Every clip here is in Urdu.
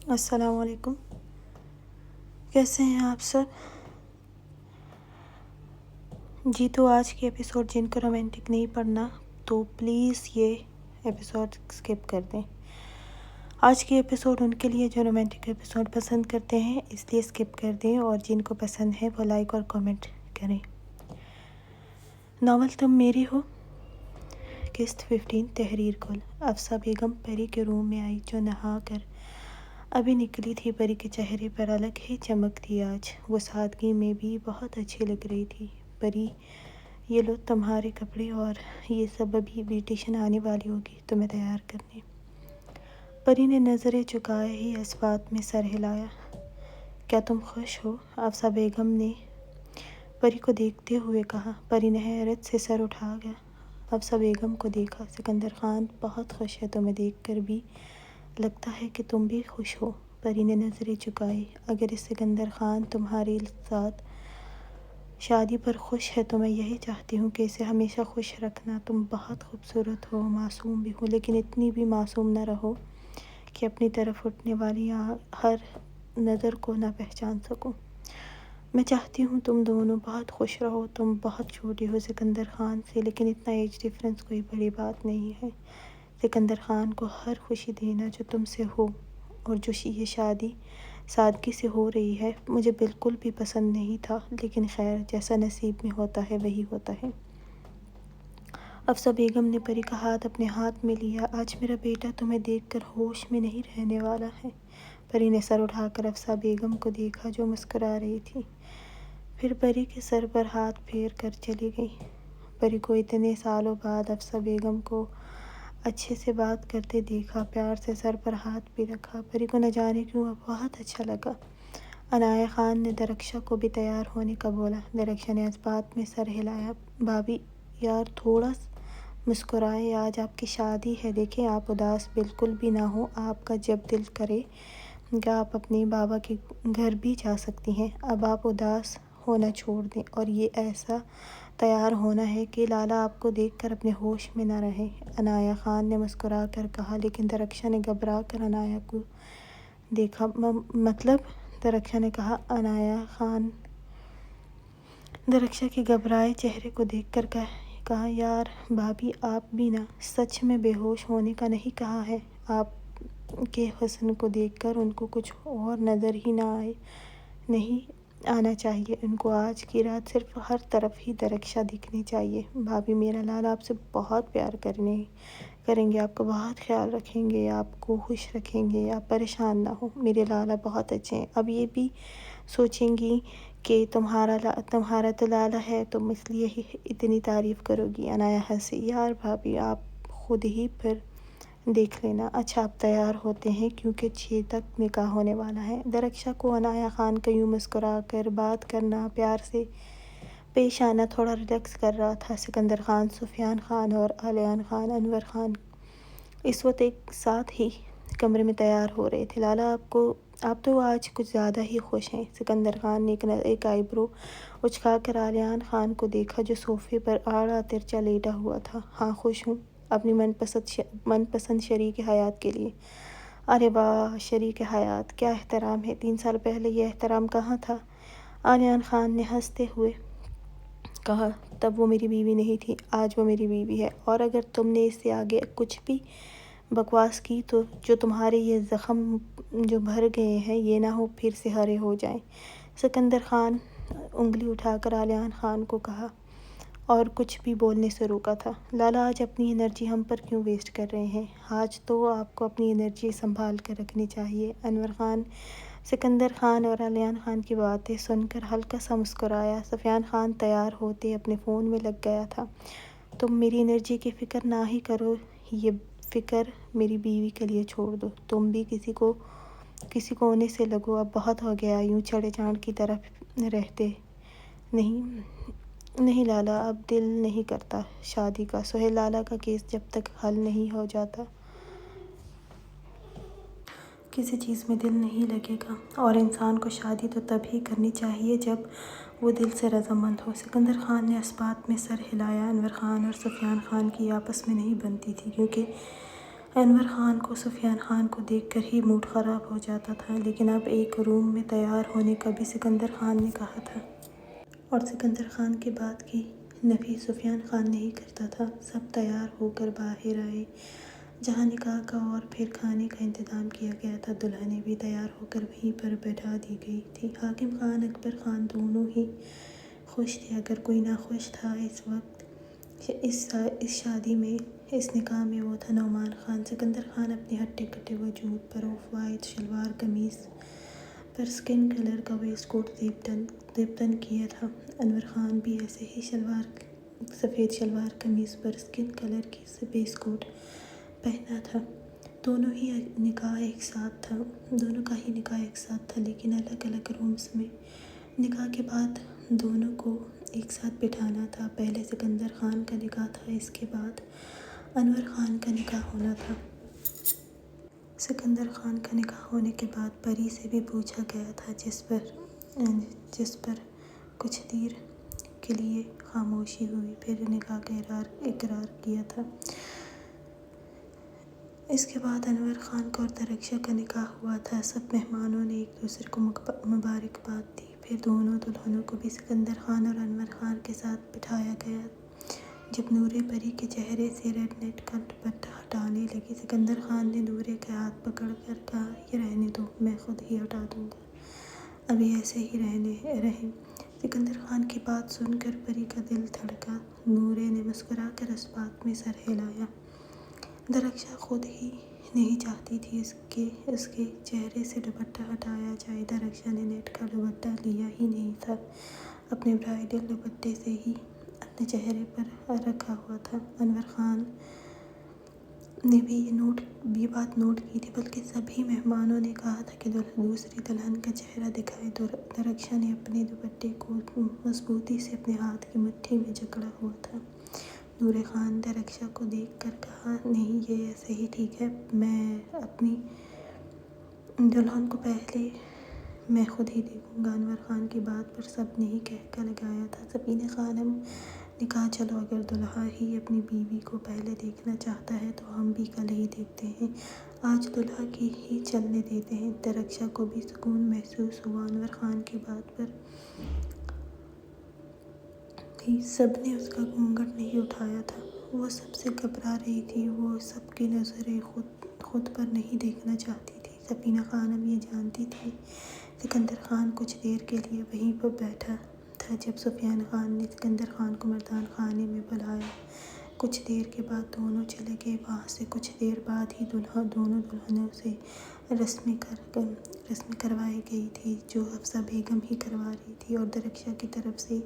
السلام علیکم، کیسے ہیں آپ سب؟ جی تو آج کی ایپیسوڈ جن کو رومانٹک نہیں پڑھنا تو پلیز یہ ایپیسوڈ سکپ کر دیں۔ آج کی ایپیسوڈ ان کے لیے جو رومانٹک ایپیسوڈ پسند کرتے ہیں اس لیے سکپ کر دیں، اور جن کو پسند ہے وہ لائک اور کامنٹ کریں۔ ناول تم میری ہو، قسط 15، تحریر کل۔ افسا بیگم پری کے روم میں آئی جو نہا کر ابھی نکلی تھی۔ پری کے چہرے پر الگ ہی چمک تھی آج، وہ سادگی میں بھی بہت اچھی لگ رہی تھی۔ پری، یہ لو تمہارے کپڑے، اور یہ سب ابھی بیوٹیشین آنے والی ہوگی تمہیں تیار کرنے۔ پری نے نظریں جھکائے ہی اس بات میں سر ہلایا۔ کیا تم خوش ہو؟ افسا بیگم نے پری کو دیکھتے ہوئے کہا۔ پری نے حیرت سے سر اٹھا گیا افسا بیگم کو دیکھا۔ سکندر خان بہت خوش ہے، تمہیں دیکھ کر بھی لگتا ہے کہ تم بھی خوش ہو۔ پری نے نظریں جھکائی۔ اگر اس سکندر خان تمہارے ساتھ شادی پر خوش ہے تو میں یہی چاہتی ہوں کہ اسے ہمیشہ خوش رکھنا۔ تم بہت خوبصورت ہو، معصوم بھی ہو، لیکن اتنی بھی معصوم نہ رہو کہ اپنی طرف اٹھنے والی ہر نظر کو نہ پہچان سکو۔ میں چاہتی ہوں تم دونوں بہت خوش رہو۔ تم بہت چھوٹے ہو سکندر خان سے، لیکن اتنا ایج ڈفرینس کوئی بڑی بات نہیں ہے۔ سکندر خان کو ہر خوشی دینا جو تم سے ہو، اور جو یہ شادی سادگی سے ہو رہی ہے مجھے بالکل بھی پسند نہیں تھا، لیکن خیر جیسا نصیب میں ہوتا ہے وہی ہوتا ہے۔ افسا بیگم نے پری کا ہاتھ اپنے ہاتھ میں لیا۔ آج میرا بیٹا تمہیں دیکھ کر ہوش میں نہیں رہنے والا ہے۔ پری نے سر اٹھا کر افسا بیگم کو دیکھا جو مسکرا رہی تھی، پھر پری کے سر پر ہاتھ پھیر کر چلی گئی۔ پری کو اتنے سالوں بعد افسا بیگم کو اچھے سے بات کرتے دیکھا، پیار سے سر پر ہاتھ بھی رکھا۔ پری کو نہ جانے کیوں اب بہت اچھا لگا۔ عنایہ خان نے درخشا کو بھی تیار ہونے کا بولا۔ درخشا نے اس بات میں سر ہلایا۔ بھابی یار تھوڑا مسکرائیں، آج آپ کی شادی ہے، دیکھیں آپ اداس بالکل بھی نہ ہوں۔ آپ کا جب دل کرے گا آپ اپنے بابا کے گھر بھی جا سکتی ہیں۔ اب آپ اداس ہونا چھوڑ دیں، اور یہ ایسا تیار ہونا ہے کہ لالا آپ کو دیکھ کر اپنے ہوش میں نہ رہے۔ عنایہ خان نے مسکرا کر کہا، لیکن درخشا نے گھبرا کر عنایہ کو دیکھا۔ مطلب؟ درخشا نے کہا۔ عنایہ خان درخشا کے گھبرائے چہرے کو دیکھ کر کہا، یار بھابی آپ بھی نا، سچ میں بے ہوش ہونے کا نہیں کہا ہے۔ آپ کے حسن کو دیکھ کر ان کو کچھ اور نظر ہی نہ آئے، نہیں آنا چاہیے ان کو آج کی رات صرف ہر طرف ہی درخشا دکھنی چاہیے۔ بھابی میرا لالا آپ سے بہت پیار کریں گے، آپ کا بہت خیال رکھیں گے، آپ کو خوش رکھیں گے، آپ پریشان نہ ہوں۔ میرے لالا بہت اچھے ہیں۔ اب یہ بھی سوچیں گی کہ تمہارا تو لالا ہے، تم اس لیے ہی اتنی تعریف کرو گی۔ عنایہ ہنسی۔ یار بھابی آپ خود ہی پھر دیکھ لینا۔ اچھا آپ تیار ہوتے ہیں کیونکہ 6 تک نکاح ہونے والا ہے۔ درخشا کو عنایہ خان کا یوں مسکرا کر بات کرنا، پیار سے پیش آنا تھوڑا ریلیکس کر رہا تھا۔ سکندر خان، سفیان خان اور علیان خان، انور خان اس وقت ایک ساتھ ہی کمرے میں تیار ہو رہے تھے۔ لالا آپ تو آج کچھ زیادہ ہی خوش ہیں۔ سکندر خان نے ایک آئی برو اچکا کر علیان خان کو دیکھا جو صوفے پر آڑا ترچھا لیٹا ہوا تھا۔ ہاں خوش ہوں، اپنی من پسند شریک حیات کے لیے۔ ارے واہ، شریک حیات، کیا احترام ہے! 3 سال پہلے یہ احترام کہاں تھا؟ علیان خان نے ہنستے ہوئے کہا، تب وہ میری بیوی نہیں تھی، آج وہ میری بیوی ہے، اور اگر تم نے اس سے آگے کچھ بھی بکواس کی تو جو تمہارے یہ زخم جو بھر گئے ہیں یہ نہ ہو پھر سے ہرے ہو جائیں۔ سکندر خان انگلی اٹھا کر علیان خان کو کہا، اور کچھ بھی بولنے سے روکا تھا۔ لالا آج اپنی انرجی ہم پر کیوں ویسٹ کر رہے ہیں؟ آج تو آپ کو اپنی انرجی سنبھال کر رکھنی چاہیے۔ انور خان سکندر خان اور علیان خان کی باتیں سن کر ہلکا سا مسکرایا۔ سفیان خان تیار ہوتے اپنے فون میں لگ گیا تھا۔ تم میری انرجی کی فکر نہ ہی کرو، یہ فکر میری بیوی کے لیے چھوڑ دو۔ تم بھی کسی کو ہونے سے لگو، اب بہت ہو گیا یوں چڑھے چاند کی طرف رہتے۔ نہیں لالا، اب دل نہیں کرتا شادی کا۔ سہیل لالا کا کیس جب تک حل نہیں ہو جاتا کسی چیز میں دل نہیں لگے گا، اور انسان کو شادی تو تب ہی کرنی چاہیے جب وہ دل سے رضامند ہو۔ سکندر خان نے اس بات میں سر ہلایا۔ انور خان اور سفیان خان کی آپس میں نہیں بنتی تھی، کیونکہ انور خان کو سفیان خان کو دیکھ کر ہی موڈ خراب ہو جاتا تھا، لیکن اب ایک روم میں تیار ہونے کا بھی سکندر خان نے کہا تھا، اور سکندر خان کی بات کی نفی سفیان خان نہیں کرتا تھا۔ سب تیار ہو کر باہر آئے، جہاں نکاح کا اور پھر کھانے کا انتظام کیا گیا تھا۔ دلہنیں بھی تیار ہو کر وہیں پر بٹھا دی گئی تھی۔ حاکم خان، اکبر خان دونوں ہی خوش تھے۔ اگر کوئی ناخوش تھا اس وقت اس شادی میں، اس نکاح میں، وہ تھا نعمان خان۔ سکندر خان اپنے ہٹے کٹے وجود پر آف وائٹ شلوار قمیص پر اسکن کلر کا ویسٹ کوٹ زیب کیا تھا۔ انور خان بھی ایسے ہی سفید شلوار قمیص پر اسکن کلر کی ویسٹ کوٹ پہنا تھا۔ دونوں کا ہی نکاح ایک ساتھ تھا، لیکن الگ الگ رومز میں۔ نکاح کے بعد دونوں کو ایک ساتھ بٹھانا تھا۔ پہلے سکندر خان کا نکاح تھا، اس کے بعد انور خان کا نکاح ہونا تھا۔ سکندر خان کا نکاح ہونے کے بعد پری سے بھی پوچھا گیا تھا، جس پر کچھ دیر کے لیے خاموشی ہوئی، پھر نکاح کا اقرار کیا تھا۔ اس کے بعد انور خان کا اور درخشا کا نکاح ہوا تھا۔ سب مہمانوں نے ایک دوسرے کو مبارکباد دی۔ پھر دونوں دلہنوں کو بھی سکندر خان اور انور خان کے ساتھ بٹھایا گیا۔ جب نورے پری کے چہرے سے ریڈ نیٹ کا دوپٹہ ہٹانے لگی، سکندر خان نے نورے کا ہاتھ پکڑ کر کہا، یہ رہنے دو، میں خود ہی ہٹا دوں گا، ابھی ایسے ہی رہیں۔ سکندر خان کی بات سن کر پری کا دل دھڑکا۔ نورے نے مسکرا کر اس بات میں سر ہلایا۔ درخشا خود ہی نہیں چاہتی تھی کہ اس کے چہرے سے دوپٹہ ہٹایا جائے۔ درخشا نے نیٹ کا دوپٹہ لیا ہی نہیں تھا، اپنے برائڈل دوپٹے سے ہی اپنے چہرے پر رکھا ہوا تھا۔ انور خان نے بھی یہ بات نوٹ کی تھی، بلکہ سبھی مہمانوں نے کہا تھا کہ دوسری دلہن کا چہرہ دکھائے۔ درخشا نے اپنے دوپٹے کو مضبوطی سے اپنے ہاتھ کی مٹھی میں جکڑا ہوا تھا۔ نورے خان درخشا کو دیکھ کر کہا، نہیں، یہ ایسے ہی ٹھیک ہے، میں اپنی دلہن کو پہلے میں خود ہی دیکھوں گا۔ انور خان کی بات پر سب نے ہی کہکہ لگایا تھا۔ سفینہ خانم نے کہا، چلو، اگر دلہا ہی اپنی بیوی کو پہلے دیکھنا چاہتا ہے تو ہم بھی کل ہی دیکھتے ہیں، آج دلہا کی ہی چلنے دیتے ہیں۔ درخشا کو بھی سکون محسوس ہوا۔ انور خان کی بات پر بھی سب نے اس کا گھونگھٹ نہیں اٹھایا تھا۔ وہ سب سے گھبرا رہی تھی، وہ سب کی نظریں خود پر نہیں دیکھنا چاہتی تھی۔ سفینہ خانم یہ جانتی تھی سکندر خان کچھ دیر کے لیے وہیں پر بیٹھا تھا۔ جب سفیان خان نے سکندر خان کو مردان خانے میں بلایا، کچھ دیر کے بعد دونوں چلے گئے۔ وہاں سے کچھ دیر بعد ہی دونوں دلہنوں سے رسمیں کروائی گئی تھی، جو حفصہ بیگم ہی کروا رہی تھی، اور درخشا کی طرف سے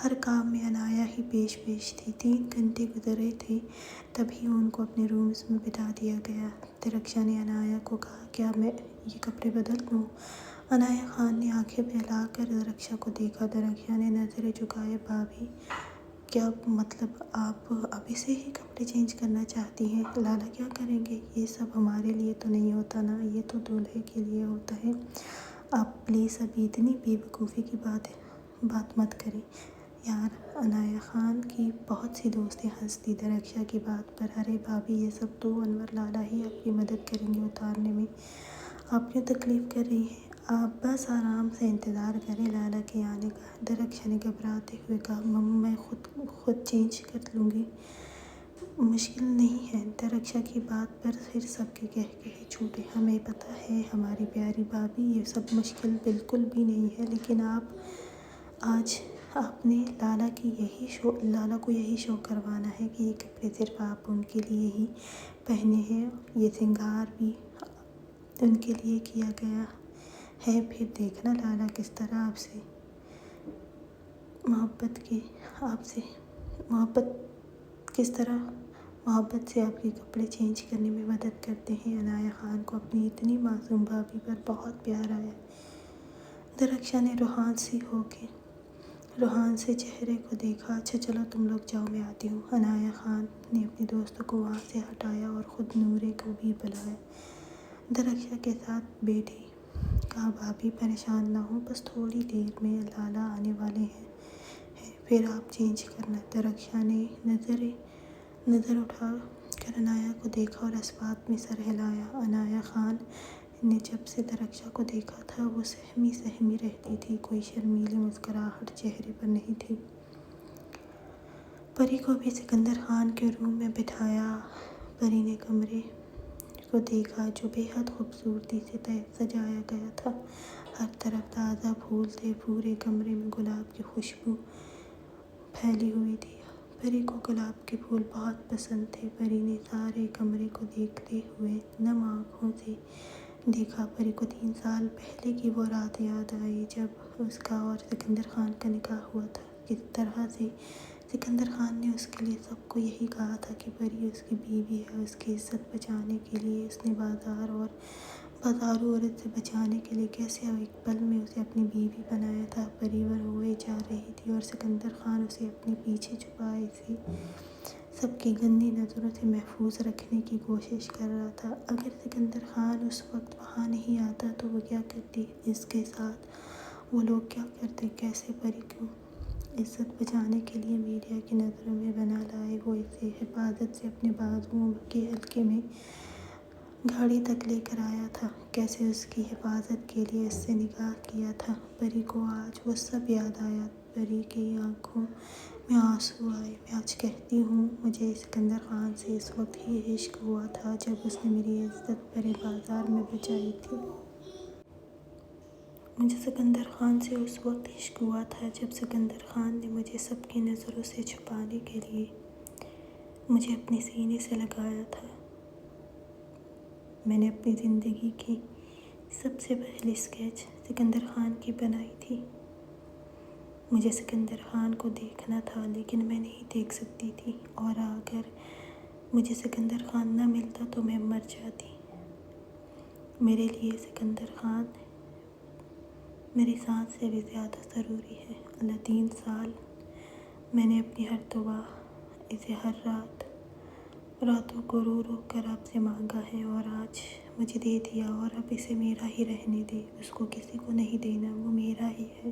ہر کام میں عنایا ہی پیش تھی۔ 3 گھنٹے گزرے تھے، تبھی ان کو اپنے رومز میں بٹھا دیا گیا۔ درخشا نے عنایا کو کہا، کیا میں یہ کپڑے بدل لوں؟ عنایا خان نے آنکھیں پھیلا کر درخشا کو دیکھا۔ درخشا نے نظریں جھکائے، بھابھی، کیا مطلب آپ ابھی سے ہی کپڑے چینج کرنا چاہتی ہیں؟ لالا کیا کریں گے؟ یہ سب ہمارے لیے تو نہیں ہوتا نا، یہ تو دولہے کے لیے ہوتا ہے۔ آپ پلیز ابھی اتنی بے وقوفی کی بات مت کریں یار۔ عنایا خان کی بہت سی دوستیں ہنس دیں درخشا کی بات پر۔ ارے بھابھی، یہ سب تو انور لالا ہی آپ کی مدد کریں گے اتارنے میں، آپ کیوں تکلیف کر رہی ہیں؟ آپ بس آرام سے انتظار کریں لالا کے آنے کا۔ درخشا نے گھبراتے ہوئے کہا، میں خود چینج کر لوں گی، مشکل نہیں ہے۔ درخشا کی بات پر پھر سب کے کہکہے چھوٹے۔ ہمیں پتہ ہے ہماری پیاری بھابھی، یہ سب مشکل بالکل بھی نہیں ہے، لیکن آج آپ نے لالا کو یہی شو کروانا ہے کہ یہ کپڑے صرف آپ ان کے لیے ہی پہنے ہیں، یہ سنگار بھی ان کے لیے کیا گیا ہے۔ پھر دیکھنا لالا کس طرح آپ سے محبت سے آپ کے کپڑے چینج کرنے میں مدد کرتے ہیں۔ عنایا خان کو اپنی اتنی معصوم بھابھی پر بہت پیار آیا۔ درخشا نے روحان سے چہرے کو دیکھا۔ اچھا چلو تم لوگ جاؤ، میں آتی ہوں۔ عنایا خان نے اپنے دوستوں کو وہاں سے ہٹایا اور خود نورے کو بھی بلایا۔ درخشا کے ساتھ بیٹھی، کہا، بھابھی پریشان نہ ہو، بس تھوڑی دیر میں لالا آنے والے ہیں، پھر آپ چینج کرنا۔ درخشا نے نظر اٹھا کر عنایا کو دیکھا اور اسبات میں سر ہلایا۔ عنایا خان نے جب سے درخشاں کو دیکھا تھا وہ سہمی سہمی رہتی تھی، کوئی شرمیلی مسکراہٹ چہرے پر نہیں تھی۔ پری کو بھی سکندر خان کے روم میں بٹھایا۔ پری نے کمرے کو دیکھا جو بے حد خوبصورتی سے سجایا گیا تھا۔ ہر طرف تازہ پھول تھے، پورے کمرے میں گلاب کی خوشبو پھیلی ہوئی تھی۔ پری کو گلاب کے پھول بہت پسند تھے۔ پری نے سارے کمرے کو دیکھتے ہوئے نم آنکھوں سے دیکھا۔ پری کو 3 سال پہلے کی وہ رات یاد آئی جب اس کا اور سکندر خان کا نکاح ہوا تھا۔ کس طرح سے سکندر خان نے اس کے لیے سب کو یہی کہا تھا کہ پری اس کی بیوی ہے۔ اس کی عزت بچانے کے لیے اس نے بازارو عورت سے بچانے کے لیے کیسے ایک پل میں اسے اپنی بیوی بنایا تھا۔ پری وہ روئے جا رہی تھی اور سکندر خان اسے اپنے پیچھے چھپائے سے سب کی گندی نظروں سے محفوظ رکھنے کی کوشش کر رہا تھا۔ اگر سکندر خان اس وقت وہاں نہیں آتا تو وہ کیا کرتی؟ اس کے ساتھ وہ لوگ کیا کرتے؟ کیسے پری کو عزت بچانے کے لیے میڈیا کی نظروں میں بنا لائے؟ وہ اسے حفاظت سے اپنے بازوؤں کے حلقے میں گاڑی تک لے کر آیا تھا، کیسے اس کی حفاظت کے لیے اس سے نکاح کیا تھا۔ پری کو آج وہ سب یاد آیا۔ پری کی آنکھوں میں آنسو آئے۔ میں آج کہتی ہوں مجھے سکندر خان سے اس وقت ہی عشق ہوا تھا جب اس نے میری عزت بھرے بازار میں بچائی تھی۔ مجھے سکندر خان سے اس وقت عشق ہوا تھا جب سکندر خان نے مجھے سب کی نظروں سے چھپانے کے لیے مجھے اپنے سینے سے لگایا تھا۔ میں نے اپنی زندگی کی سب سے پہلی اسکیچ سکندر خان کی بنائی تھی۔ مجھے سکندر خان کو دیکھنا تھا لیکن میں نہیں دیکھ سکتی تھی، اور اگر مجھے سکندر خان نہ ملتا تو میں مر جاتی۔ میرے لیے سکندر خان میری سانس سے بھی زیادہ ضروری ہے۔ اللہ 3 سال میں نے اپنی ہر دعا اسے ہر راتوں کو رو رو کر آپ سے مانگا ہے، اور آج مجھے دے دیا، اور اب اسے میرا ہی رہنے دے، اس کو کسی کو نہیں دینا، وہ میرا ہی ہے۔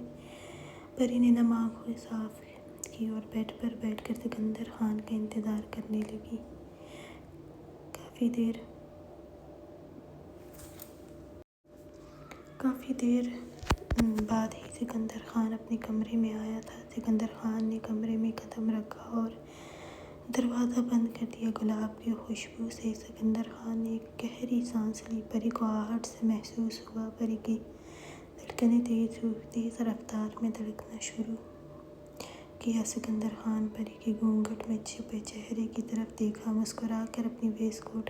پری نے نم آنکھیں صاف کی اور بیڈ پر بیٹھ کر سکندر خان کا انتظار کرنے لگی۔ کافی دیر بعد ہی سکندر خان اپنے کمرے میں آیا تھا۔ سکندر خان نے کمرے میں قدم رکھا اور دروازہ بند کر دیا۔ گلاب کی خوشبو سے سکندر خان نے ایک گہری سانس لی۔ پری کو آہٹ سے محسوس ہوا۔ پری کی دھڑکنیں تیز رفتار میں دھڑکنا شروع کیا۔ سکندر خان پری کے گھونگھٹ میں چھپے چہرے کی طرف دیکھا، مسکرا کر اپنی ویسٹ کوٹ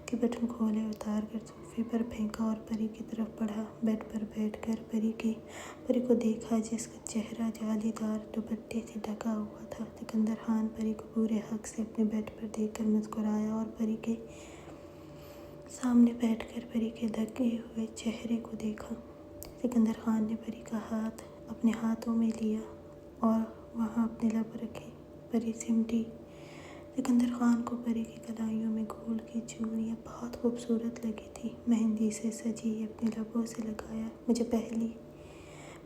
کے بٹن کھولے، اتار کر صوفے پر پھینکا اور پری کی طرف بڑھا۔ بیڈ پر بیٹھ کر پری کو دیکھا جس کا چہرہ جالی دار دوپٹے سے ڈھکا ہوا تھا۔ سکندر خان پری کو پورے حق سے اپنے بیڈ پر دیکھ کر مسکرایا اور پری کے سامنے بیٹھ کر پری کے ڈھکے ہوئے چہرے کو دیکھا۔ سکندر خان نے پری کا ہاتھ اپنے ہاتھوں میں لیا اور وہاں اپنے لب رکھے۔ پری سمٹی۔ سکندر خان کو پری کی کلائیوں میں گولڈ کی چوڑیاں بہت خوبصورت لگی تھی، مہندی سے سجی، اپنے لبوں سے لگایا۔ مجھے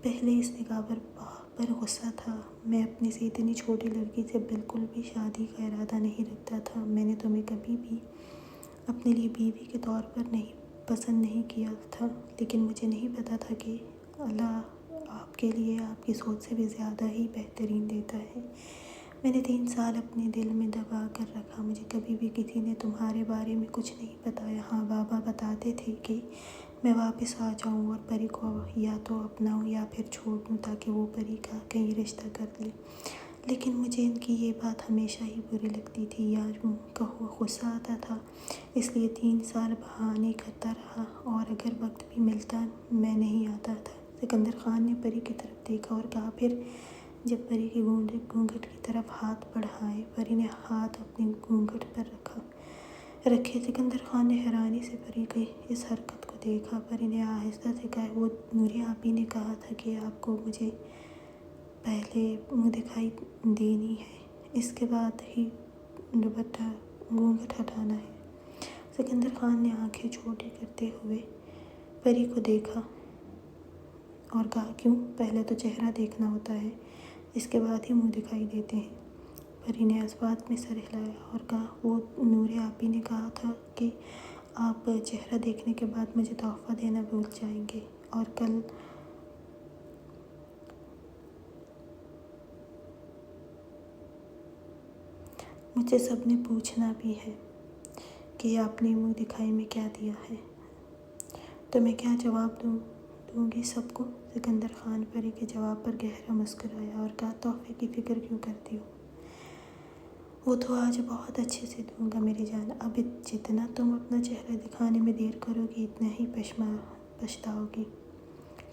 پہلے اس نکاح پر غصہ تھا۔ میں اپنی سے اتنی چھوٹی لڑکی سے بالکل بھی شادی کا ارادہ نہیں رکھتا تھا۔ میں نے تمہیں کبھی بھی اپنے لیے بیوی کے طور پر پسند نہیں کیا تھا، لیکن مجھے نہیں پتا تھا کہ اللہ آپ کے لیے آپ کی سوچ سے بھی زیادہ ہی بہترین دیتا ہے۔ میں نے 3 سال اپنے دل میں دبا کر رکھا۔ مجھے کبھی بھی کسی نے تمہارے بارے میں کچھ نہیں بتایا۔ ہاں، بابا بتاتے تھے کہ میں واپس آ جاؤں اور پری کو یا تو اپناؤں یا پھر چھوڑ دوں تاکہ وہ پری کا کہیں رشتہ کر لے، لیکن مجھے ان کی یہ بات ہمیشہ ہی بری لگتی تھی یا یوں کہو غصہ آتا تھا، اس لیے 3 سال بہانے کرتا رہا، اور اگر وقت بھی ملتا میں نہیں آتا تھا۔ سکندر خان نے پری کی طرف دیکھا اور کہا، پھر جب پری کے گھونگھٹ کی طرف ہاتھ بڑھائے۔ پری نے ہاتھ اپنے گھونگھٹ پر رکھے۔ سکندر خان نے حیرانی سے پری کی اس حرکت کو دیکھا۔ پری نے آہستہ سے کہا، وہ نوری آپی نے کہا تھا کہ آپ کو مجھے پہلے منہ دکھائی دینی ہے، اس کے بعد ہی دوپٹہ گھونگھٹ ہٹانا ہے۔ سکندر خان نے آنکھیں چھوٹی کرتے ہوئے پری کو دیکھا اور کہا، کیوں؟ پہلے تو چہرہ دیکھنا ہوتا ہے، اس کے بعد ہی منہ دکھائی دیتے ہیں۔ پری نے اس بات میں سر ہلایا اور کہا، وہ نور آپی نے کہا تھا کہ آپ چہرہ دیکھنے کے بعد مجھے تحفہ دینا بھول جائیں گے، اور کل مجھ سے سب نے پوچھنا بھی ہے کہ آپ نے منہ دکھائی میں کیا دیا ہے، تو میں کیا جواب دوں گی سب کو؟ سکندر خان پری کے جواب پر گہرا مسکرایا اور کہا، تحفے کی فکر کیوں کرتی ہو؟ وہ تو آج بہت اچھے سے دوں گا میری جان۔ اب جتنا تم اپنا چہرہ دکھانے میں دیر کرو گی اتنا ہی پچھتاؤ گی۔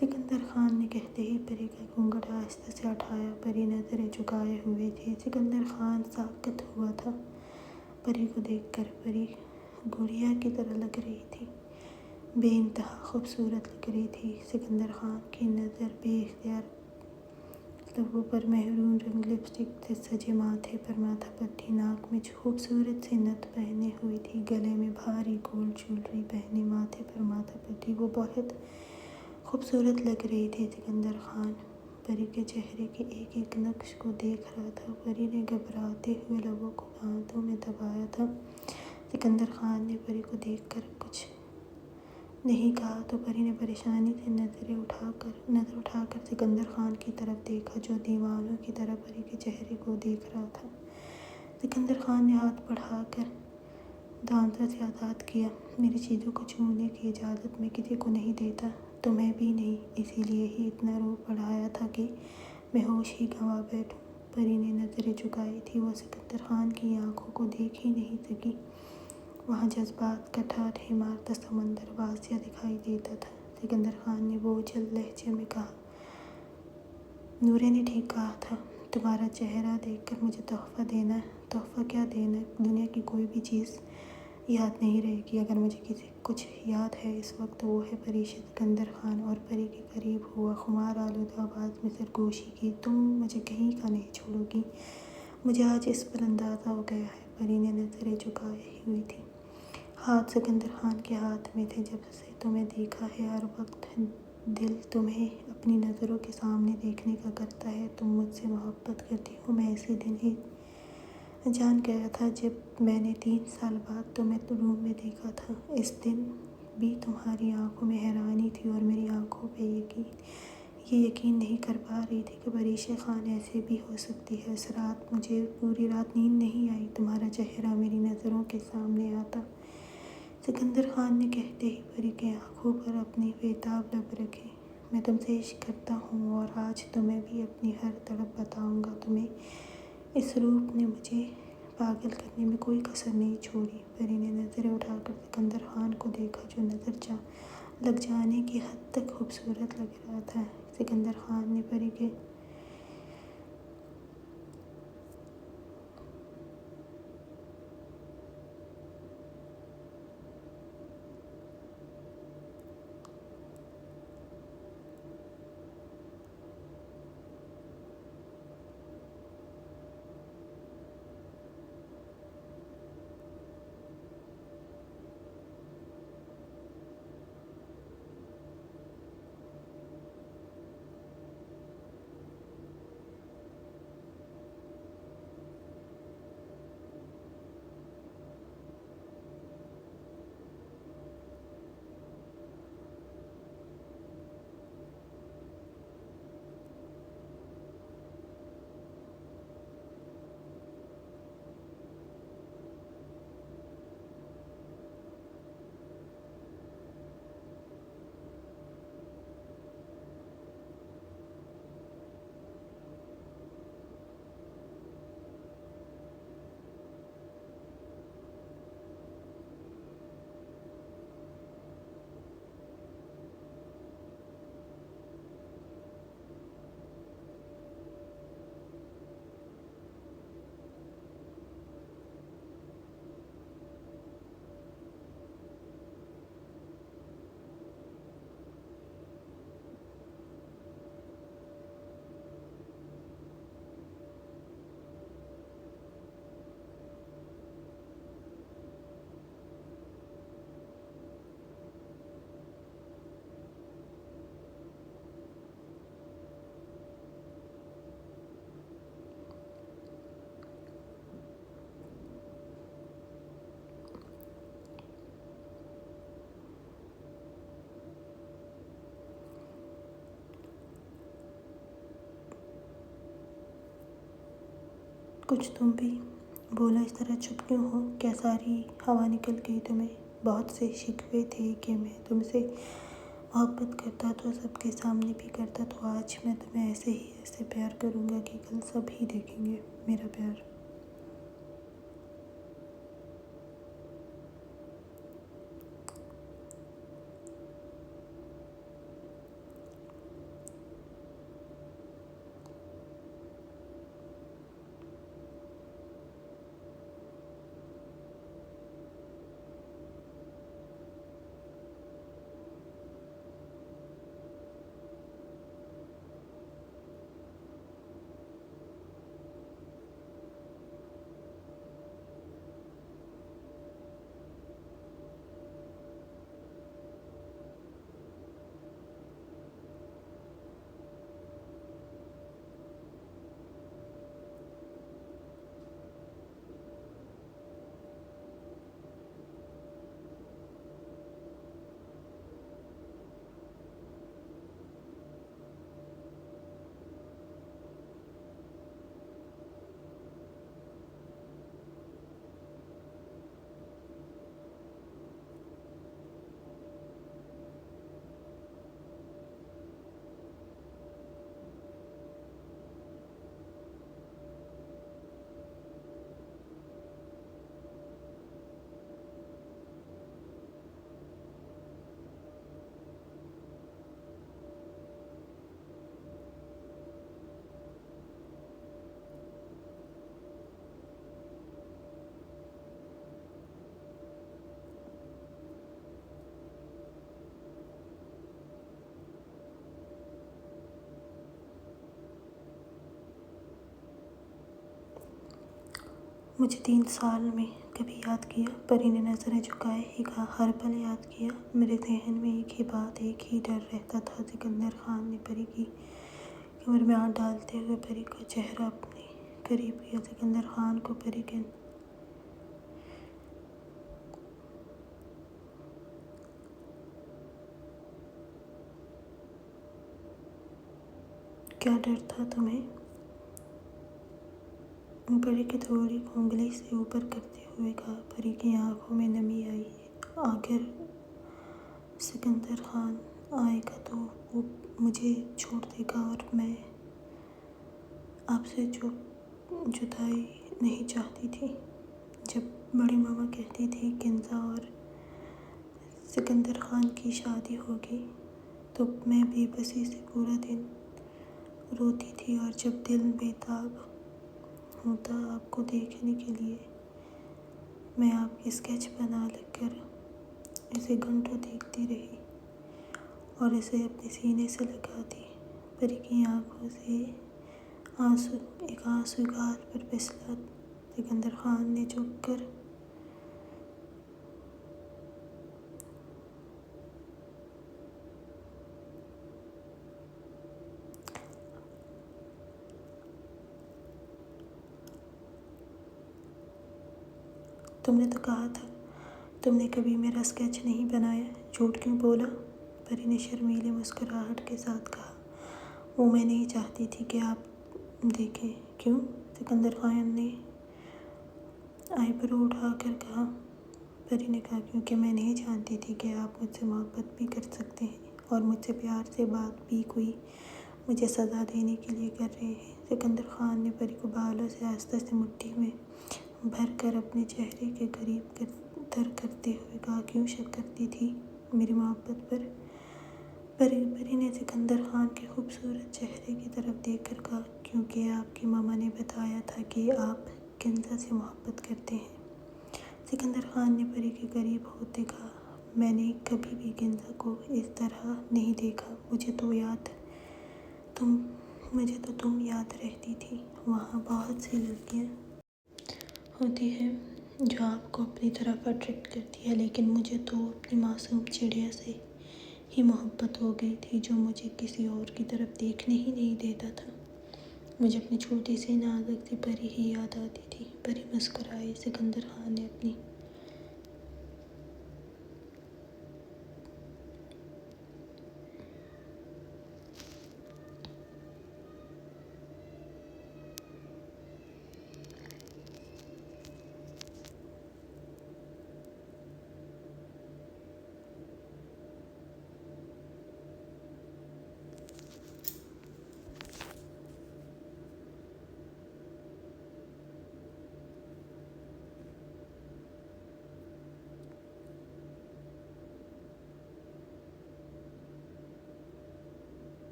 سکندر خان نے کہتے ہی پری کا گھونگھٹ آہستہ سے اٹھایا۔ پری نظریں جھکائے ہوئے تھی۔ سکندر خان ساکت ہوا تھا۔ پری کو دیکھ کر پری گڑیا کی طرح لگ رہی تھی، بے انتہا خوبصورت لگ رہی تھی۔ سکندر خان کی نظر بے اختیار لبوں پر مہرون رنگ لپسٹک سے سجے ماتھے پر ماتھا پٹی، ناک میں خوبصورت سی نتھ پہنے ہوئی تھی، گلے میں بھاری گولڈ جویلری پہنے، ماتھے پر ماتھا پٹی، وہ بہت خوبصورت لگ رہی تھی۔ سکندر خان پری کے چہرے کے ایک ایک نقش کو دیکھ رہا تھا۔ پری نے گھبراتے ہوئے لبوں کو دانتوں میں دبایا تھا۔ سکندر خان نے پری کو دیکھ کر کچھ نہیں کہا تو پری نے پریشانی سے نظر اٹھا کر سکندر خان کی طرف دیکھا، جو دیوانوں کی طرح پری کے چہرے کو دیکھ رہا تھا۔ سکندر خان نے ہاتھ بڑھا کر دانتوں سے آزاد کیا، میری چیزوں کو چھونے کی اجازت میں کسی کو نہیں دیتا، تمہیں بھی نہیں، اسی لیے ہی اتنا روپ بڑھایا تھا کہ میں ہوش ہی گنوا بیٹھوں۔ پری نے نظریں جھکائی تھی، وہ سکندر خان کی آنکھوں کو دیکھ ہی نہیں سکی۔ وہاں جذبات کا ٹھاٹھ عمارت سمندر واضح دکھائی دیتا تھا۔ سکندر خان نے بوجھل لہجے میں کہا، نورے نے ٹھیک کہا تھا، تمہارا چہرہ دیکھ کر مجھے تحفہ کیا دینا، دنیا کی کوئی بھی چیز یاد نہیں رہے گی۔ اگر مجھے کچھ یاد ہے اس وقت وہ ہے پری۔ سکندر خان اور پری کے قریب ہوا، خمار آلودہ آواز میں سرگوشی کی، تم مجھے کہیں کا نہیں چھوڑو گی، مجھے آج اس پر اندازہ ہو گیا ہے۔ پری نے نظریں جھکائی ہوئی تھی، ہاتھ سکندر خان کے ہاتھ میں تھے، جب سے تمہیں دیکھا ہے ہر وقت دل تمہیں اپنی نظروں کے سامنے دیکھنے کا کرتا ہے، تم مجھ سے محبت کرتی ہو، میں اسی دن ہی جان گیا تھا جب میں نے 3 سال بعد تمہیں روم میں دیکھا تھا۔ اس دن بھی تمہاری آنکھوں میں حیرانی تھی اور میری آنکھوں پہ یہ یقین نہیں کر پا رہی تھی کہ پریشا خان ایسے بھی ہو سکتی ہے۔ اس رات مجھے پوری رات نیند نہیں آئی، تمہارا چہرہ میری نظروں کے سامنے آتا۔ سکندر خان نے کہتے ہی پری کی آنکھوں پر اپنے بےتاب لب رکھے، میں تم سے عشق کرتا ہوں اور آج تمہیں بھی اپنی ہر تڑپ بتاؤں گا۔ تمہیں اس روپ نے مجھے پاگل کرنے میں کوئی کسر نہیں چھوڑی۔ پری نے نظریں اٹھا کر سکندر خان کو دیکھا، جو نظر لگ جانے کی حد تک خوبصورت لگ رہا تھا۔ سکندر خان نے پری کے کچھ تم بھی بولا، اس طرح چپ کیوں ہو؟ کیا ساری ہوا نکل گئی تمہیں؟ بہت سے شکوے تھے کہ میں تم سے محبت کرتا تو سب کے سامنے بھی کرتا، تو آج میں تمہیں ایسے پیار کروں گا کہ کل سب ہی دیکھیں گے میرا پیار۔ مجھے 3 سال میں کبھی یاد کیا؟ پری نے نظریں جھکائے ہی کہا، ہر پل یاد کیا۔ میرے ذہن میں ایک ہی بات، ایک ہی ڈر رہتا تھا۔ سکندر خان نے پری کی کمر میں ہاتھ ڈالتے ہوئے پری کا چہرہ اپنے قریب کیا۔ سکندر خان کو پری کے کیا ڈر تھا تمہیں؟ پری کی تھوڑی کو انگلی سے اوپر کرتے ہوئے کہا۔ پری کی آنکھوں میں نمی آئی۔ اگر سکندر خان آئے گا تو وہ مجھے چھوڑ دے گا، اور میں آپ سے جدائی نہیں چاہتی تھی۔ جب بڑی ماما کہتی تھی کنزا اور سکندر خان کی شادی ہوگی تو میں بے بسی سے پورا دن روتی تھی، اور جب دل بیتاب ہوتا آپ کو دیکھنے کے لیے، میں آپ کی اسکیچ بنا کر اسے گھنٹوں دیکھتی رہی اور اسے اپنے سینے سے لگاتی۔ پری کی آنکھوں سے ایک آنسو گال پر پھسلا۔ سکندر خان نے جھک کر تم نے تو کہا تھا تم نے کبھی میرا اسکیچ نہیں بنایا، جھوٹ کیوں بولا؟ پری نے شرمیلی مسکراہٹ کے ساتھ کہا، وہ میں نہیں چاہتی تھی کہ آپ دیکھیں۔ کیوں؟ سکندر خان نے آئی برو اٹھا کر کہا۔ پری نے کہا، کیونکہ میں نہیں جانتی تھی کہ آپ مجھ سے محبت بھی کر سکتے ہیں اور مجھ سے پیار سے بات بھی کوئی مجھے سزا دینے کے لیے کر رہے ہیں۔ سکندر خان نے پری کو بالوں سے آہستہ سے مٹھی میں بھر کر اپنے چہرے کے قریب تر کرتے ہوئے کہا، کیوں شک کرتی تھی میری محبت پر؟ پری نے سکندر خان کے خوبصورت چہرے کی طرف دیکھ کر کہا، کیونکہ آپ کی ماما نے بتایا تھا کہ آپ کنزا سے محبت کرتے ہیں۔ سکندر خان نے پری کے قریب ہوتے کہا، میں نے کبھی بھی کنزا کو اس طرح نہیں دیکھا۔ مجھے تو تم یاد رہتی تھی۔ وہاں بہت سی لڑکیاں ہوتی ہیں جو آپ کو اپنی طرف اٹریکٹ کرتی ہے، لیکن مجھے تو اپنی معصوم چڑیا سے ہی محبت ہو گئی تھی جو مجھے کسی اور کی طرف دیکھنے ہی نہیں دیتا تھا۔ مجھے اپنی چھوٹی سی نازک سی پری ہی یاد آتی تھی۔ پری مسکرائی۔ سکندر خان نے اپنی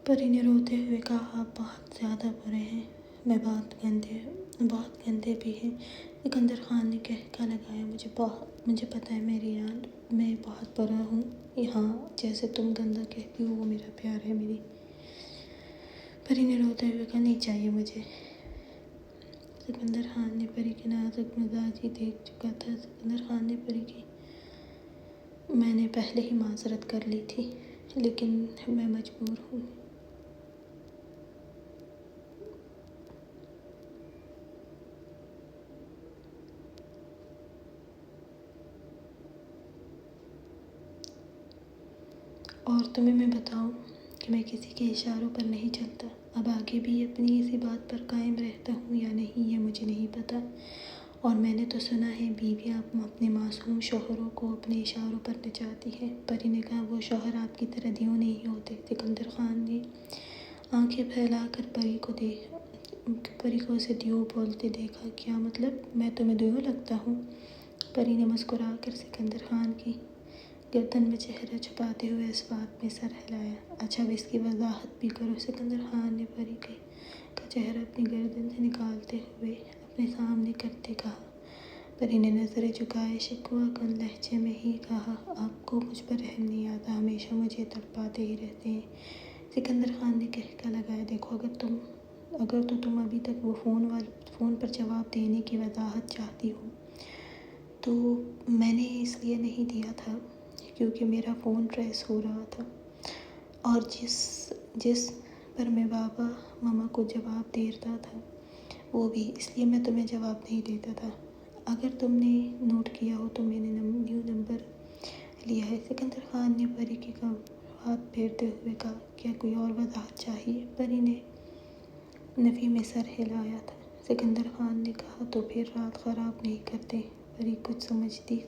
پری نے روتے ہوئے کہا، آپ بہت زیادہ برے ہیں، میں بہت گندے بھی ہیں۔ سکندر خان نے کہکا لگایا، مجھے پتہ ہے میری جان، میں بہت برا ہوں۔ ہاں، جیسے تم گندا کہتی ہو وہ میرا پیار ہے میری۔ پری نے روتے ہوئے کہا، نہیں چاہیے مجھے۔ سکندر خان نے پری کی نازک مزاجی دیکھ چکا تھا۔ سکندر خان نے پری کی، میں نے پہلے ہی معذرت کر لی تھی، لیکن میں مجبور ہوں۔ اور تمہیں میں بتاؤں کہ میں کسی کے اشاروں پر نہیں چلتا۔ اب آگے بھی اپنی اسی بات پر قائم رہتا ہوں یا نہیں یہ مجھے نہیں پتا، اور میں نے تو سنا ہے بیویاں اپنے معصوم شوہروں کو اپنے اشاروں پر نچاتی ہیں۔ پری نے کہا، وہ شوہر آپ کی طرح دیو نہیں ہوتے۔ سکندر خان نے آنکھیں پھیلا کر پری کو اسے دیو بولتے دیکھا۔ کیا مطلب؟ میں تمہیں دیو لگتا ہوں؟ پری نے مسکرا کر سکندر خان کی گردن میں چہرہ چھپاتے ہوئے اس بات میں سر ہلایا۔ اچھا، اب اس کی وضاحت بھی کرو۔ سکندر خان نے پری کا چہرہ اپنی گردن سے نکالتے ہوئے اپنے سامنے کرتے کہا۔ پری نے نظریں جھکائے شکوہ کن لہجے میں ہی کہا، آپ کو مجھ پر رحم نہیں آتا، ہمیشہ مجھے تڑپاتے ہی رہتے ہیں۔ سکندر خان نے کہکا لگایا، دیکھو اگر تو تم ابھی تک وہ فون پر جواب دینے کی وضاحت چاہتی ہو تو میں نے اس لیے نہیں دیا تھا کیونکہ میرا فون ٹریس ہو رہا تھا، اور جس پر میں بابا ماما کو جواب دے رہا تھا وہ بھی، اس لیے میں تمہیں جواب نہیں دیتا تھا۔ اگر تم نے نوٹ کیا ہو تو میں نے نیو نمبر لیا ہے۔ سکندر خان نے پری کی ہاتھ پھیرتے ہوئے کہا، کیا کوئی اور وضاحت چاہیے؟ پری نے نفی میں سر ہلایا تھا۔ سکندر خان نے کہا، تو پھر رات خراب نہیں کرتے۔ پری کچھ سمجھتی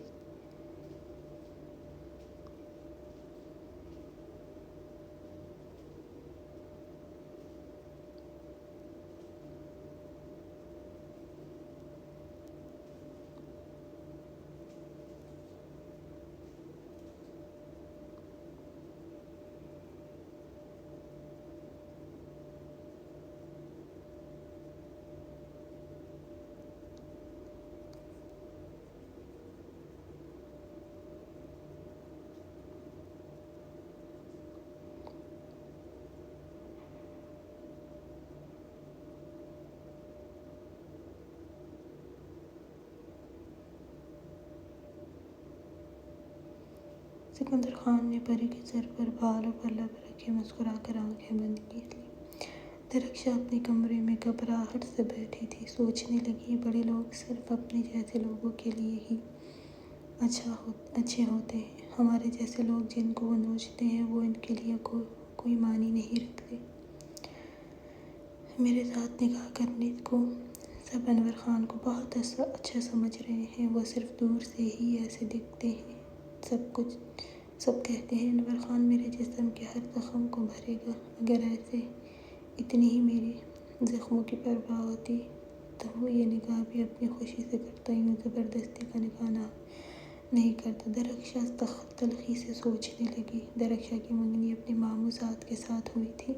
سکندر خان نے پری کے سر پر بالوں پر لب رکھے مسکرا کر آنکھیں بند کی لی۔ درخشا اپنے کمرے میں گھبراہٹ سے بیٹھی تھی، سوچنے لگی، بڑے لوگ صرف اپنے جیسے لوگوں کے لیے ہی اچھے ہوتے ہیں، ہمارے جیسے لوگ جن کو وہ نوچتے ہیں وہ ان کے لیے کوئی معنی نہیں رکھتے۔ میرے ساتھ نکاح کرنے کو سب انور خان کو بہت اچھا سمجھ رہے ہیں، وہ صرف دور سے ہی ایسے دکھتے ہیں۔ سب کہتے ہیں انور خان میرے جسم کے ہر زخم کو بھرے گا۔ اگر اتنی ہی میرے زخموں کی پرواہ ہوتی تو وہ یہ نکاح بھی اپنی خوشی سے کرتا، یوں زبردستی کا نکاح نہیں کرتا۔ درخشا تلخی سے سوچنے لگی۔ درخشا کی منگنی اپنے ماموں زاد کے ساتھ ہوئی تھی۔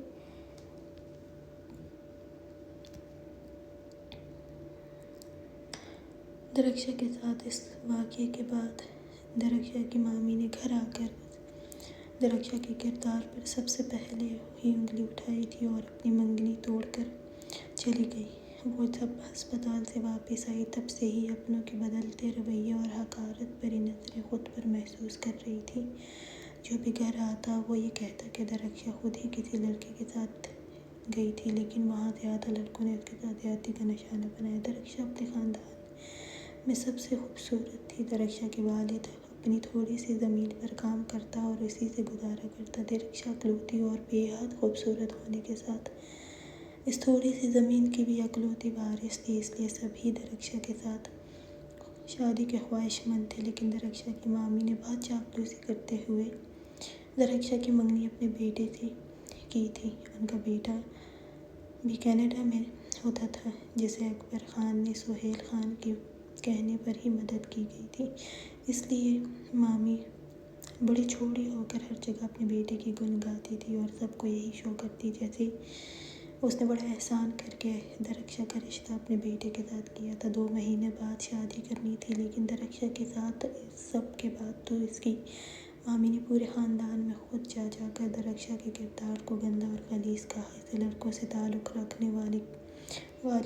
درخشا کے ساتھ اس واقعے کے بعد درخشا کی مامی نے گھر آ کر درخشا کے کردار پر سب سے پہلے ہی انگلی اٹھائی تھی اور اپنی منگنی توڑ کر چلی گئی۔ وہ جب ہسپتال سے واپس آئی تب سے ہی اپنوں کے بدلتے رویے اور حقارت بھری نظریں خود پر محسوس کر رہی تھی۔ جو بھی گھر آتا وہ یہ کہتا کہ درخشا خود ہی کسی لڑکے کے ساتھ گئی تھی، لیکن وہاں زیادہ لڑکوں نے اس کے ساتھ زیادتی کا نشانہ بنایا۔ درخشا اپنے خاندان میں سب سے خوبصورت تھی۔ درخشا کے والد اپنی تھوڑی سی زمین پر کام کرتا اور اسی سے گزارا کرتا۔ درخشا اکلوتی اور بے حد خوبصورت ہونے کے ساتھ اس تھوڑی سی زمین کی بھی اکلوتی وارث تھی، اس لیے سبھی درخشا کے ساتھ شادی کے خواہش مند تھے، لیکن درخشا کی مامی نے بہت چاپلوسی کرتے ہوئے درخشا کی منگنی اپنے بیٹے سے کی تھی۔ ان کا بیٹا بھی کینیڈا میں ہوتا تھا، جسے اکبر خان نے سہیل خان کے کہنے پر ہی مدد کی گئی تھی، اس لیے مامی بڑی چھوٹی ہو کر ہر جگہ اپنے بیٹے کی گن گاتی تھی اور سب کو یہی شو کرتی جیسے اس نے بڑا احسان کر کے درخشا کا رشتہ اپنے بیٹے کے ساتھ کیا تھا۔ 2 مہینے بعد شادی کرنی تھی، لیکن درخشا کے ساتھ سب کے بعد تو اس کی مامی نے پورے خاندان میں خود جا کر درخشا کے کردار کو گندا اور خلیص کہا، اسے لڑکوں سے تعلق رکھنے والی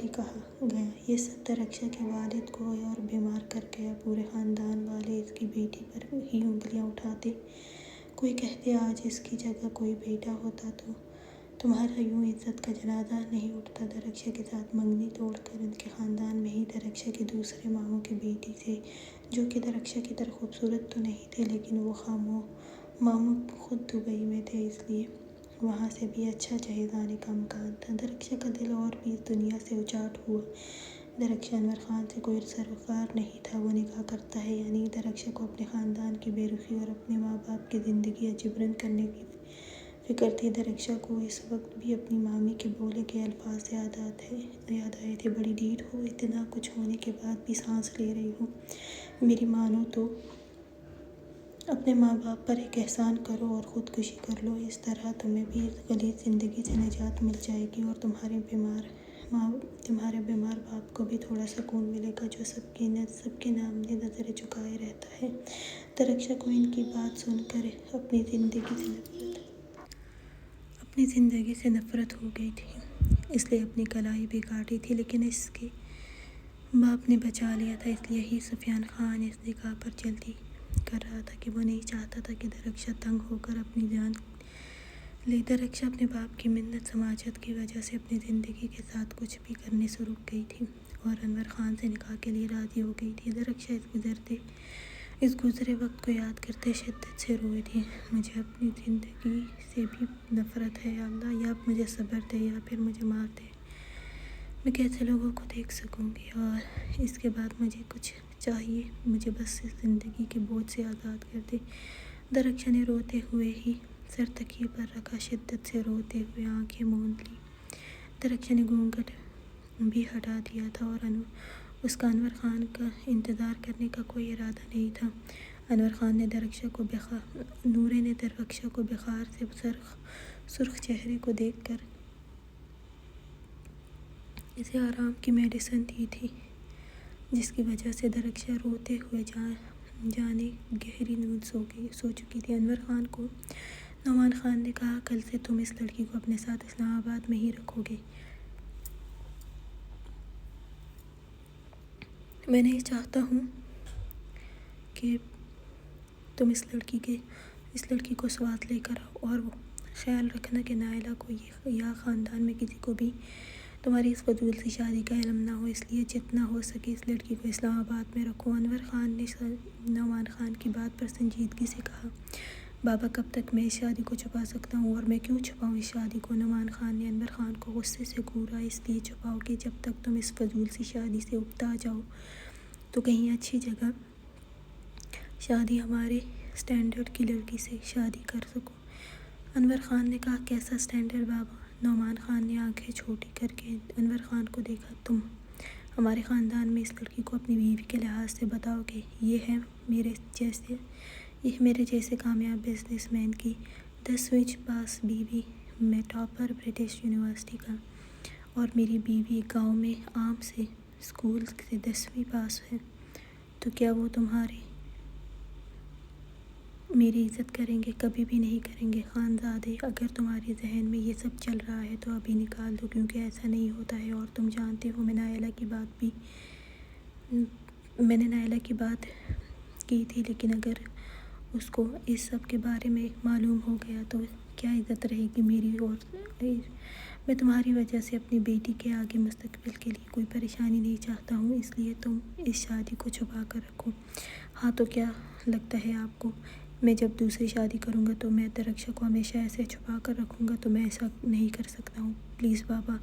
کہا گیا۔ یہ سب درخشا کے والد کو اور بیمار کر گیا۔ پورے خاندان والے اس کی بیٹی پر ہی انگلیاں اٹھاتے، کوئی کہتے آج اس کی جگہ کوئی بیٹا ہوتا تو تمہارا یوں عزت کا جنازہ نہیں اٹھتا۔ درخشا کے ساتھ منگنی توڑ کر ان کے خاندان میں ہی درخشا کے دوسرے ماموں کی بیٹی سے، جو کہ درخشا کی طرح خوبصورت تو نہیں تھے، لیکن وہ ماموں خود دبئی میں تھے، اس لیے وہاں سے بھی اچھا جہیز آنے کا امکان تھا۔ درخشا کا دل اور بھی اس دنیا سے اچاٹ ہوا۔ درخشا انور خان سے کوئی سروکار نہیں تھا، وہ نکاح کرتا ہے یا نہیں۔ درخشا کو اپنے خاندان کی بے رخی اور اپنے ماں باپ کی زندگی جبران کرنے کی فکر تھی۔ درخشا کو اس وقت بھی اپنی مامی کے بولے گئے الفاظ یاد آئے تھے، بڑی ڈھیٹ ہو، اتنا کچھ ہونے کے بعد بھی سانس لے رہی ہو، میری مانو تو اپنے ماں باپ پر ایک احسان کرو اور خودکشی کر لو، اس طرح تمہیں بھی اس غلیظ زندگی سے نجات مل جائے گی اور تمہارے بیمار باپ کو بھی تھوڑا سکون ملے گا جو سب کے سامنے نظریں جھکائے رہتا ہے۔ درخشا کو ان کی بات سن کر اپنی زندگی سے نفرت ہو گئی تھی، اس لیے اپنی کلائی بھی کاٹی تھی، لیکن اس کے باپ نے بچا لیا تھا، اس لیے ہی سفیان خان اس نکاح پر جلدی کر رہا تھا کہ وہ نہیں چاہتا تھا کہ درخشا تنگ ہو کر اپنی جان لے۔ درخشا اپنے باپ کی منت سماجت کی وجہ سے اپنی زندگی کے ساتھ کچھ بھی کرنے سے رک گئی تھی اور انور خان سے نکاح کے لیے راضی ہو گئی تھی۔ درخشا اس گزرے وقت کو یاد کرتے شدت سے روئی تھی۔ مجھے اپنی زندگی سے بھی نفرت ہے، یا اللہ، یا آپ مجھے صبر دے یا پھر مجھے مار دے، میں کیسے لوگوں کو دیکھ سکوں گی اور اس کے بعد مجھے کچھ چاہیے، مجھے بس اس زندگی کے بوجھ سے آزاد کر دے۔ درخشا نے روتے ہوئے ہی سر تکیے پر رکھا، شدت سے روتے ہوئے آنکھیں موند لی۔ درخشا نے گھونگھٹ بھی ہٹا دیا تھا اور اس کا انور خان کا انتظار کرنے کا کوئی ارادہ نہیں تھا۔ نورے نے درخشا کو بخار سے سرخ چہرے کو دیکھ کر اسے آرام کی میڈیسن دی تھی، جس کی وجہ سے درخشا روتے ہوئے جانے گہری نیند سو چکی تھی۔ انور خان کو نعمان خان نے کہا، کل سے تم اس لڑکی کو اپنے ساتھ اسلام آباد میں ہی رکھو گے۔ میں نہیں چاہتا ہوں کہ تم اس لڑکی کو ساتھ لے کر آؤ، اور خیال رکھنا کہ نائلہ کو یا خاندان میں کسی کو بھی تمہاری اس فضول سی شادی کا علم نہ ہو، اس لیے جتنا ہو سکے اس لڑکی کو اسلام آباد میں رکھو۔ انور خان نے نعمان خان کی بات پر سنجیدگی سے کہا، بابا، کب تک میں اس شادی کو چھپا سکتا ہوں، اور میں کیوں چھپاؤں اس شادی کو؟ نعمان خان نے انور خان کو غصے سے گھورا، اس لیے چھپاؤ کہ جب تک تم اس فضول سی شادی سے اکتا جاؤ تو کہیں اچھی جگہ شادی ہمارے اسٹینڈرڈ کی لڑکی سے شادی کر سکو۔ انور خان نے کہا، کیسا اسٹینڈرڈ بابا؟ نعمان خان نے آنکھیں چھوٹی کر کے انور خان کو دیکھا، تم ہمارے خاندان میں اس لڑکی کو اپنی بیوی کے لحاظ سے بتاؤ گے؟ یہ میرے جیسے کامیاب بزنس مین کی 10ویں پاس بیوی، میں ٹاپر برٹش یونیورسٹی کا، اور میری بیوی گاؤں میں عام سے اسکول سے 10ویں پاس ہے، تو کیا وہ میری عزت کریں گے؟ کبھی بھی نہیں کریں گے۔ خانزادے، اگر تمہارے ذہن میں یہ سب چل رہا ہے تو ابھی نکال دو، کیونکہ ایسا نہیں ہوتا ہے، اور تم جانتے ہو میں نے نائلہ کی بات کی تھی، لیکن اگر اس کو اس سب کے بارے میں معلوم ہو گیا تو کیا عزت رہے گی میری؟ اور میں تمہاری وجہ سے اپنی بیٹی کے آگے مستقبل کے لیے کوئی پریشانی نہیں چاہتا ہوں، اس لیے تم اس شادی کو چھپا کر رکھو۔ ہاں، تو کیا لگتا ہے آپ کو میں جب دوسری شادی کروں گا تو میں درخشا کو ہمیشہ ایسے چھپا کر رکھوں گا؟ تو میں ایسا نہیں کر سکتا ہوں، پلیز بابا،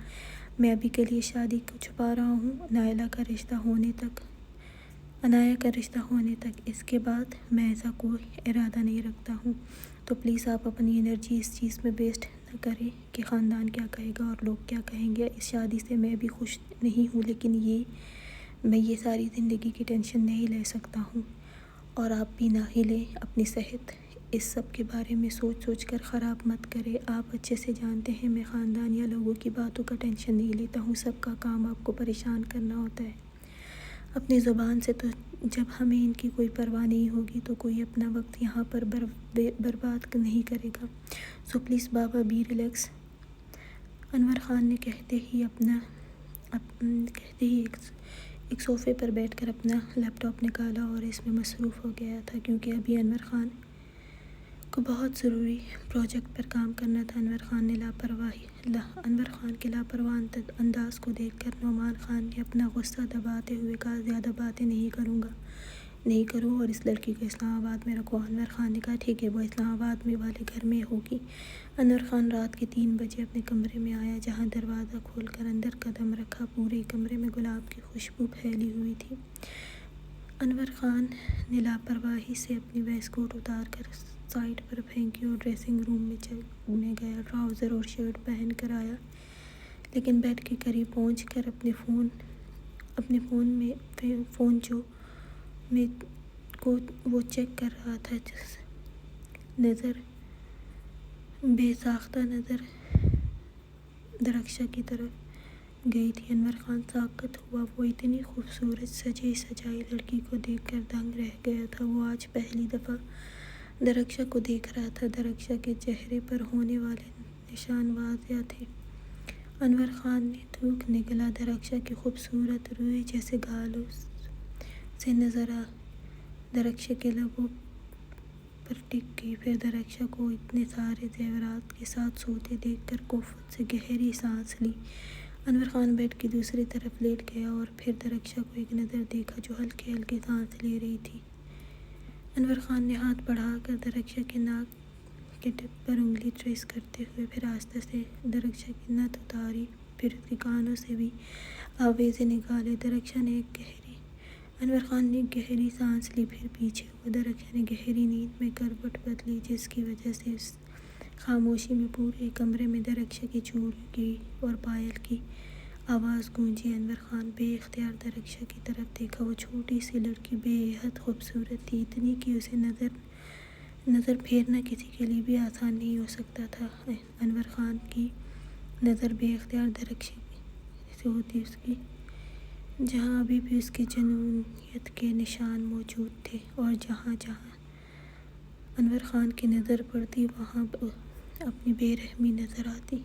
میں ابھی کے لیے شادی کو چھپا رہا ہوں، عنایا کا رشتہ ہونے تک، اس کے بعد میں ایسا کوئی ارادہ نہیں رکھتا ہوں، تو پلیز آپ اپنی انرجی اس چیز میں ویسٹ نہ کریں کہ خاندان کیا کہے گا اور لوگ کیا کہیں گے۔ اس شادی سے میں بھی خوش نہیں ہوں، لیکن میں یہ ساری زندگی کی ٹینشن نہیں لے سکتا ہوں، اور آپ بھی نہ ہی لیں۔ اپنی صحت اس سب کے بارے میں سوچ کر خراب مت کرے۔ آپ اچھے سے جانتے ہیں میں خاندان یا لوگوں کی باتوں کا ٹینشن نہیں لیتا ہوں۔ سب کا کام آپ کو پریشان کرنا ہوتا ہے اپنی زبان سے، تو جب ہمیں ان کی کوئی پرواہ نہیں ہوگی تو کوئی اپنا وقت یہاں پر برباد نہیں کرے گا۔ سو پلیز بابا بی ریلیکس۔ انور خان نے کہتے ہی ایک صوفے پر بیٹھ کر اپنا لیپ ٹاپ نکالا اور اس میں مصروف ہو گیا تھا، کیونکہ ابھی انور خان کو بہت ضروری پروجیکٹ پر کام کرنا تھا۔ انور خان کے لاپرواہ انداز کو دیکھ کر نعمان خان نے اپنا غصہ دباتے ہوئے کہا، زیادہ باتیں نہیں کرو اور اس لڑکی کو اسلام آباد میں رکھو۔ انور خان نے کہا، ٹھیک ہے، وہ اسلام آباد میں والے گھر میں ہوگی۔ انور خان رات کے 3 بجے اپنے کمرے میں آیا، جہاں دروازہ کھول کر اندر قدم رکھا پورے کمرے میں گلاب کی خوشبو پھیلی ہوئی تھی۔ انور خان نے لاپرواہی سے اپنی ویسٹ کوٹ اتار کر سائڈ پر پھینکی اور ڈریسنگ روم میں گیا، ٹراؤزر اور شرٹ پہن کر آیا، لیکن بیڈ کے قریب پہنچ کر اپنے فون کو وہ چیک کر رہا تھا۔ نظر بے ساختہ نظر درخشاں کی طرف گئی تھی۔ انور خان ساکت ہوا، وہ اتنی خوبصورت سجی سجائی لڑکی کو دیکھ کر دنگ رہ گیا تھا۔ وہ آج پہلی دفعہ درخشاں کو دیکھ رہا تھا۔ درخشاں کے چہرے پر ہونے والے نشان واضح تھے۔ انور خان نے تھوک نگلا، درخشاں کی خوبصورت روئی جیسے گالوں سے نظر درخشاں کے لبوں پر ٹک گئی۔ پھر درخشاں کو اتنے سارے زیورات کے ساتھ سوتے دیکھ کر کفت سے گہری سانس لی۔ انور خان بیڈ کی دوسری طرف لیٹ گیا اور پھر درخشاں کو ایک نظر دیکھا جو ہلکی ہلکی سانس لے رہی تھی۔ انور خان نے ہاتھ بڑھا کر درخشاں کے ناک کے ٹپ پر انگلی ٹریس کرتے ہوئے پھر آہستہ سے درخشاں کی نت اتاری، پھر اس کے کانوں سے بھی آویزیں نکالے۔ انور خان نے ایک گہری سانس لی، پھر پیچھے ہوا۔ درخشاں نے گہری نیند میں کروٹ بدلی، جس کی وجہ سے اس خاموشی میں پورے کمرے میں درخشاں کی چوڑیوں کی اور پائل کی آواز گونجی۔ انور خان بے اختیار درخشاں کی طرف دیکھا۔ وہ چھوٹی سی لڑکی بے حد خوبصورت تھی، اتنی کہ اسے نظر پھیرنا کسی کے لیے بھی آسان نہیں ہو سکتا تھا۔ انور خان کی نظر بے اختیار درخشاں سے ہوتی، اس کی جہاں ابھی بھی اس کی جنونیت کے نشان موجود تھے، اور جہاں جہاں انور خان کی نظر پڑتی وہاں اپنی بے رحمی نظر آتی۔